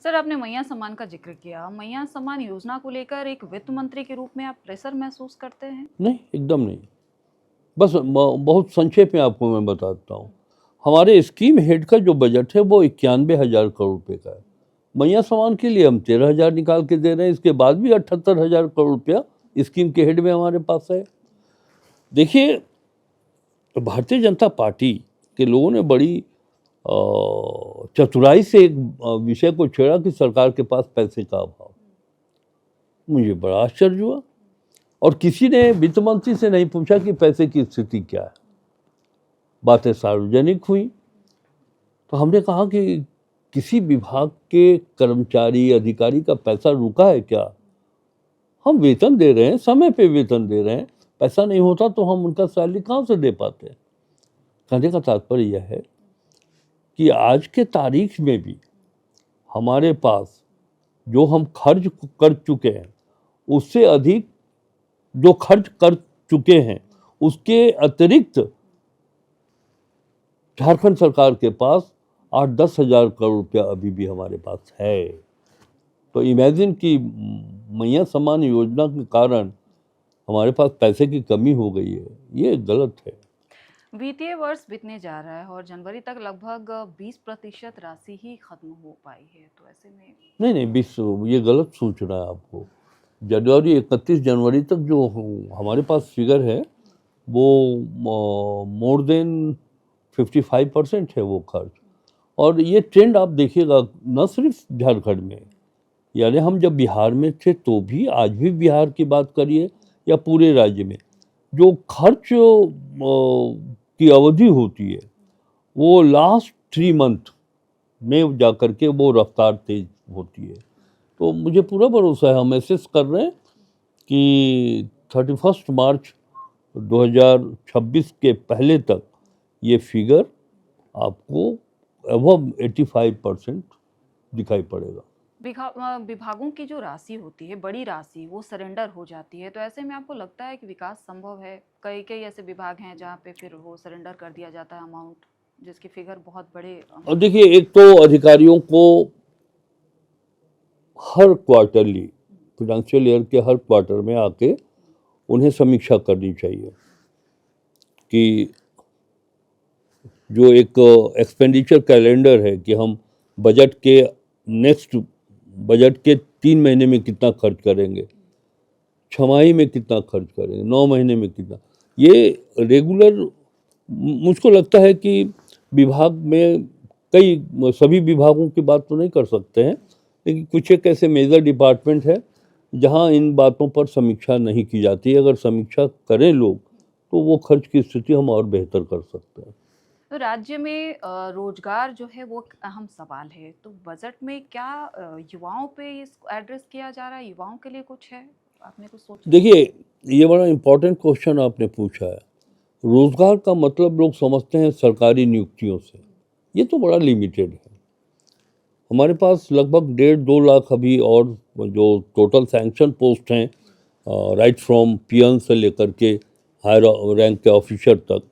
Sir, आपने मैया सम्मान का जिक्र किया। मैया सम्मान योजना को लेकर एक वित्त मंत्री के रूप में आप प्रेशर महसूस करते हैं? नहीं, एकदम नहीं। बस बहुत संक्षेप में आपको मैं बताता हूँ। हमारे स्कीम हेड का जो बजट है वो 91,000 करोड़ रुपए का है। मैया सम्मान के लिए हम 13,000 निकाल के दे रहे हैं, इसके बाद भी 78,000 करोड़ रुपया स्कीम के हेड में हमारे पास है। देखिए, भारतीय जनता पार्टी के लोगों ने बड़ी चतुराई से एक विषय को छेड़ा कि सरकार के पास पैसे का अभाव। मुझे बड़ा आश्चर्य हुआ, और किसी ने वित्त मंत्री से नहीं पूछा कि पैसे की स्थिति क्या है। बातें सार्वजनिक हुई तो हमने कहा कि किसी विभाग के कर्मचारी अधिकारी का पैसा रुका है क्या? हम वेतन दे रहे हैं, समय पे वेतन दे रहे हैं, पैसा नहीं होता तो हम उनका सैलरी कहाँ से दे पाते? कहने का तात्पर्य यह है कि आज के तारीख में भी हमारे पास जो हम खर्च कर चुके हैं उससे अधिक जो खर्च कर चुके हैं उसके अतिरिक्त झारखंड सरकार के पास 8-10 हजार करोड़ रुपया अभी भी हमारे पास है। तो इमेजिन कि मैया सम्मान योजना के कारण हमारे पास पैसे की कमी हो गई है, ये गलत है। वित्तीय वर्ष बीतने जा रहा है और जनवरी तक लगभग 20% राशि ही खत्म हो पाई है, तो ऐसे में नहीं, 20 ये गलत सूचना है आपको। जनवरी 31 जनवरी तक जो हमारे पास फिगर है वो मोर देन 55% है वो खर्च। और ये ट्रेंड आप देखिएगा न सिर्फ झारखंड में, यानी हम जब बिहार में थे तो भी, आज भी बिहार की बात करिए या पूरे राज्य में, जो खर्च की अवधि होती है वो लास्ट 3 मंथ में जाकर के वो रफ्तार तेज होती है। तो मुझे पूरा भरोसा है, हम एसेस कर रहे हैं कि 31 मार्च 2026 के पहले तक ये फिगर आपको अबव 85% दिखाई पड़ेगा। विभागों की जो राशि होती है, बड़ी राशि, वो सरेंडर हो जाती है, तो ऐसे में आपको लगता है कि विकास संभव है? कई कई ऐसे विभाग हैं जहाँ पे फिर वो सरेंडर कर दिया जाता है अमाउंट, जिसकी फिगर बहुत बड़े। और देखिए, एक तो अधिकारियों को हर क्वार्टरली, फाइनेंशियल ईयर के हर क्वार्टर में आके उन्हें समीक्षा करनी चाहिए कि जो एक एक्सपेंडिचर कैलेंडर है कि हम बजट के नेक्स्ट बजट के 3 महीने में कितना खर्च करेंगे, 6 में कितना खर्च करेंगे, 9 महीने में कितना, ये रेगुलर। मुझको लगता है कि विभाग में सभी विभागों की बात तो नहीं कर सकते हैं, लेकिन कुछ एक ऐसे मेजर डिपार्टमेंट है जहां इन बातों पर समीक्षा नहीं की जाती है। अगर समीक्षा करें लोग तो वो खर्च की स्थिति हम और बेहतर कर सकते हैं। तो राज्य में रोजगार जो है वो एक अहम सवाल है, तो बजट में क्या युवाओं पे इसको एड्रेस किया जा रहा है? युवाओं के लिए कुछ है? आपने कुछ सोचा? देखिए, ये बड़ा इम्पोर्टेंट क्वेश्चन आपने पूछा है। रोजगार का मतलब लोग समझते हैं सरकारी नियुक्तियों से, ये तो बड़ा लिमिटेड है। हमारे पास लगभग 1.5-2 लाख अभी और जो टोटल सैंक्शन पोस्ट हैं, राइट फ्रॉम पियन से लेकर के हायर रैंक के ऑफिसर तक,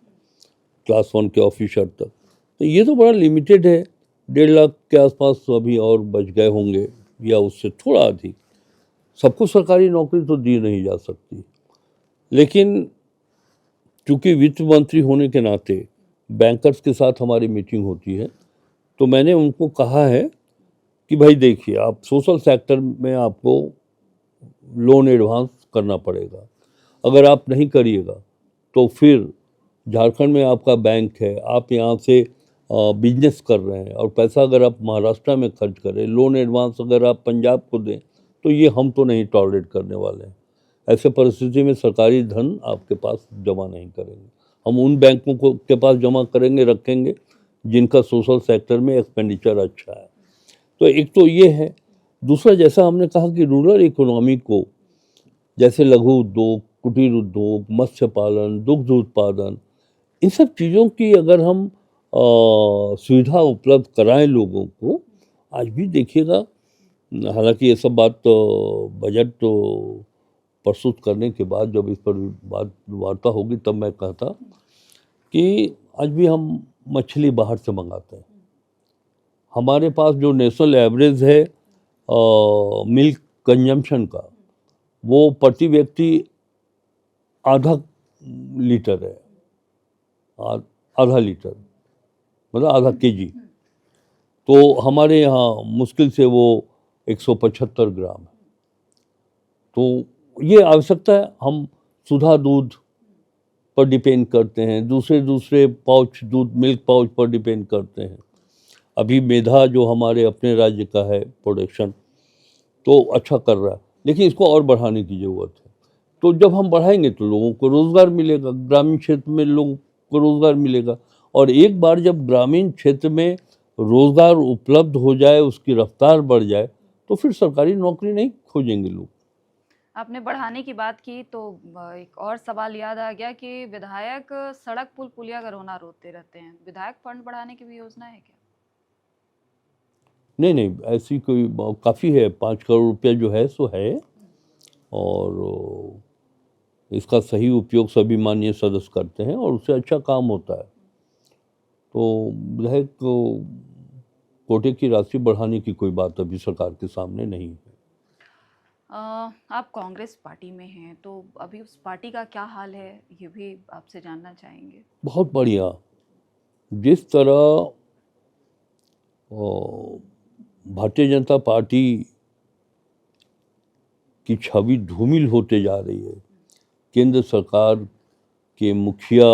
क्लास 1 के ऑफिसर तक, तो ये तो बड़ा लिमिटेड है। 1.5 लाख के आसपास अभी और बच गए होंगे या उससे थोड़ा अधिक। सबको सरकारी नौकरी तो दी नहीं जा सकती, लेकिन चूंकि वित्त मंत्री होने के नाते बैंकर्स के साथ हमारी मीटिंग होती है, तो मैंने उनको कहा है कि भाई देखिए, आप सोशल सेक्टर में आपको लोन एडवांस करना पड़ेगा। अगर आप नहीं करिएगा तो फिर झारखंड में आपका बैंक है, आप यहाँ से बिजनेस कर रहे हैं और पैसा अगर आप महाराष्ट्र में खर्च करें, लोन एडवांस अगर आप पंजाब को दें, तो ये हम तो नहीं टॉलरेट करने वाले हैं। ऐसे परिस्थिति में सरकारी धन आपके पास जमा नहीं करेंगे। हम उन बैंकों को के पास जमा करेंगे, रखेंगे जिनका सोशल सेक्टर में एक्सपेंडिचर अच्छा है। तो एक तो ये है। दूसरा, जैसा हमने कहा कि रूरल इकोनॉमी को, जैसे लघु उद्योग, कुटीर उद्योग, मत्स्य पालन, दुग्ध उत्पादन, इन सब चीज़ों की अगर हम सुविधा उपलब्ध कराएं लोगों को, आज भी देखिएगा, हालांकि ये सब बात तो बजट तो प्रस्तुत करने के बाद जब इस पर बात वार्ता होगी तब मैं कहता कि आज भी हम मछली बाहर से मंगाते हैं। हमारे पास जो नेशनल एवरेज है मिल्क कंजम्पशन का, वो प्रति व्यक्ति आधा लीटर है, आधा लीटर मतलब आधा केजी। तो हमारे यहाँ मुश्किल से वो 175 ग्राम है। तो ये आवश्यकता है। हम सुधा दूध पर डिपेंड करते हैं, दूसरे पाउच दूध, मिल्क पाउच पर डिपेंड करते हैं। अभी मेधा जो हमारे अपने राज्य का है प्रोडक्शन, तो अच्छा कर रहा है, लेकिन इसको और बढ़ाने की ज़रूरत है। तो जब हम बढ़ाएंगे तो लोगों को रोज़गार मिलेगा, ग्रामीण क्षेत्र में लोगों को रोज़गार मिलेगा। और एक बार जब ग्रामीण क्षेत्र में रोज़गार उपलब्ध हो जाए, उसकी रफ्तार बढ़ जाए, तो फिर सरकारी नौकरी नहीं खोजेंगे लोग। आपने बढ़ाने की बात की तो एक और सवाल याद आ गया कि विधायक सड़क पुल पुलिया का रोना रोते रहते हैं। विधायक फंड बढ़ाने की भी योजना है क्या? नहीं, ऐसी कोई काफ़ी है, 5 करोड़ रुपया जो है सो है, और इसका सही उपयोग सभी माननीय सदस्य करते हैं और उससे अच्छा काम होता है। तो विधायक कोटे की राशि बढ़ाने की कोई बात अभी सरकार के सामने नहीं है। आप कांग्रेस पार्टी में हैं, तो अभी उस पार्टी का क्या हाल है, ये भी आपसे जानना चाहेंगे। बहुत बढ़िया। जिस तरह भारतीय जनता पार्टी की छवि धूमिल होते जा रही है, केंद्र सरकार के मुखिया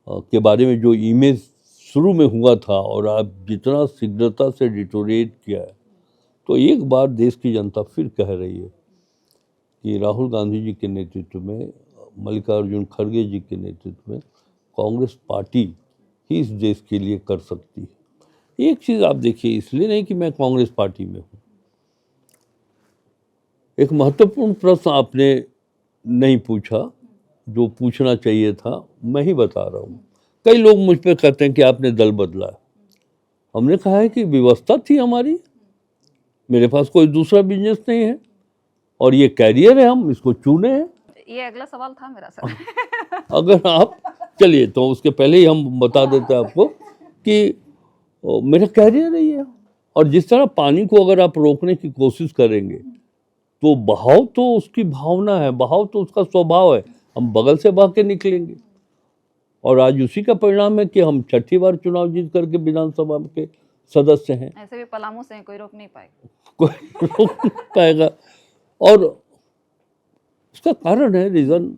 के बारे में जो इमेज शुरू में हुआ था और अब जितना शीघ्रता से डिटोरेट किया है, तो एक बार देश की जनता फिर कह रही है कि राहुल गांधी जी के नेतृत्व में, मल्लिकार्जुन खड़गे जी के नेतृत्व में कांग्रेस पार्टी ही इस देश के लिए कर सकती है। एक चीज़ आप देखिए, इसलिए नहीं कि मैं कांग्रेस पार्टी में हूँ, एक महत्वपूर्ण प्रश्न आपने नहीं पूछा जो पूछना चाहिए था, मैं ही बता रहा हूँ। कई लोग मुझ पर कहते हैं कि आपने दल बदला है। हमने कहा है कि व्यवस्था थी हमारी, मेरे पास कोई दूसरा बिजनेस नहीं है और ये कैरियर है, हम इसको चुने हैं। ये अगला सवाल था मेरा सर। अगर आप चलिए, तो उसके पहले ही हम बता देते हैं आपको कि मेरा कैरियर है ये। और जिस तरह पानी को अगर आप रोकने की कोशिश करेंगे, तो बहाव तो उसकी भावना है, बहाव तो उसका स्वभाव है, हम बगल से बहा के निकलेंगे। और आज उसी का परिणाम है कि हम 6ठी बार चुनाव जीत करके विधानसभा के सदस्य हैं। ऐसे भी पलामू से कोई रोक नहीं पाएगा, कोई रोक नहीं पाएगा। और उसका कारण है, रीज़न,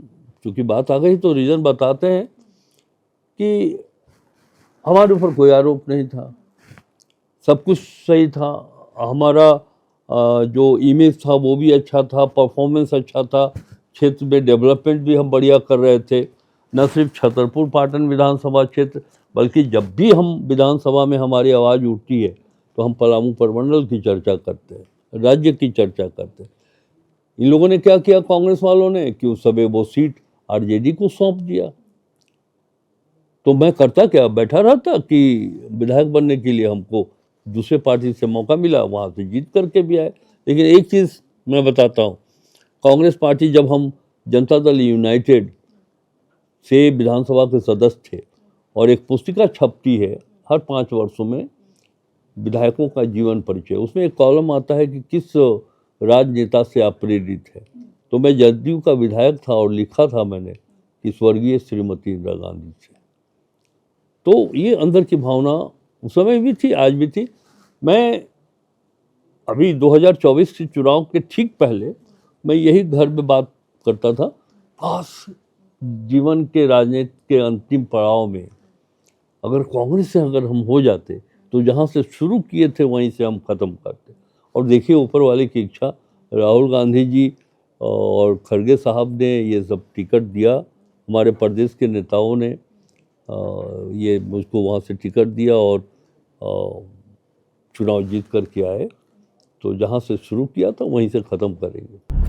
क्योंकि बात आ गई तो रीज़न बताते हैं कि हमारे ऊपर कोई आरोप नहीं था, सब कुछ सही था। हमारा जो इमेज था वो भी अच्छा था, परफॉर्मेंस अच्छा था, क्षेत्र में डेवलपमेंट भी हम बढ़िया कर रहे थे। न सिर्फ छतरपुर पाटन विधानसभा क्षेत्र, बल्कि जब भी हम विधानसभा में हमारी आवाज़ उठती है तो हम पलामू प्रमंडल की चर्चा करते हैं, राज्य की चर्चा करते हैं। इन लोगों ने क्या किया, कांग्रेस वालों ने, कि उस समय वो सीट आरजेडी को सौंप दिया। तो मैं करता क्या, बैठा रहता कि विधायक बनने के लिए हमको दूसरे पार्टी से मौका मिला, वहाँ से जीत करके भी आए। लेकिन एक चीज़ मैं बताता हूँ, कांग्रेस पार्टी, जब हम जनता दल यूनाइटेड से विधानसभा के सदस्य थे, और एक पुस्तिका छपती है हर 5 वर्षों में, विधायकों का जीवन परिचय, उसमें एक कॉलम आता है कि किस राजनेता से आप प्रेरित है। तो मैं जदयू का विधायक था और लिखा था मैंने कि स्वर्गीय श्रीमती इंदिरा गांधी से। तो ये अंदर की भावना उस समय भी थी, आज भी थी। मैं अभी 2024 के चुनाव के ठीक पहले मैं यही घर में बात करता था, बस जीवन के राजनीति के अंतिम पड़ाव में अगर कांग्रेस से अगर हम हो जाते तो जहाँ से शुरू किए थे वहीं से हम ख़त्म करते। और देखिए, ऊपर वाले की इच्छा, राहुल गांधी जी और खड़गे साहब ने ये सब टिकट दिया, हमारे प्रदेश के नेताओं ने ये मुझको वहाँ से टिकट दिया और चुनाव जीत कर के आए। तो जहाँ से शुरू किया था वहीं से ख़त्म करेंगे।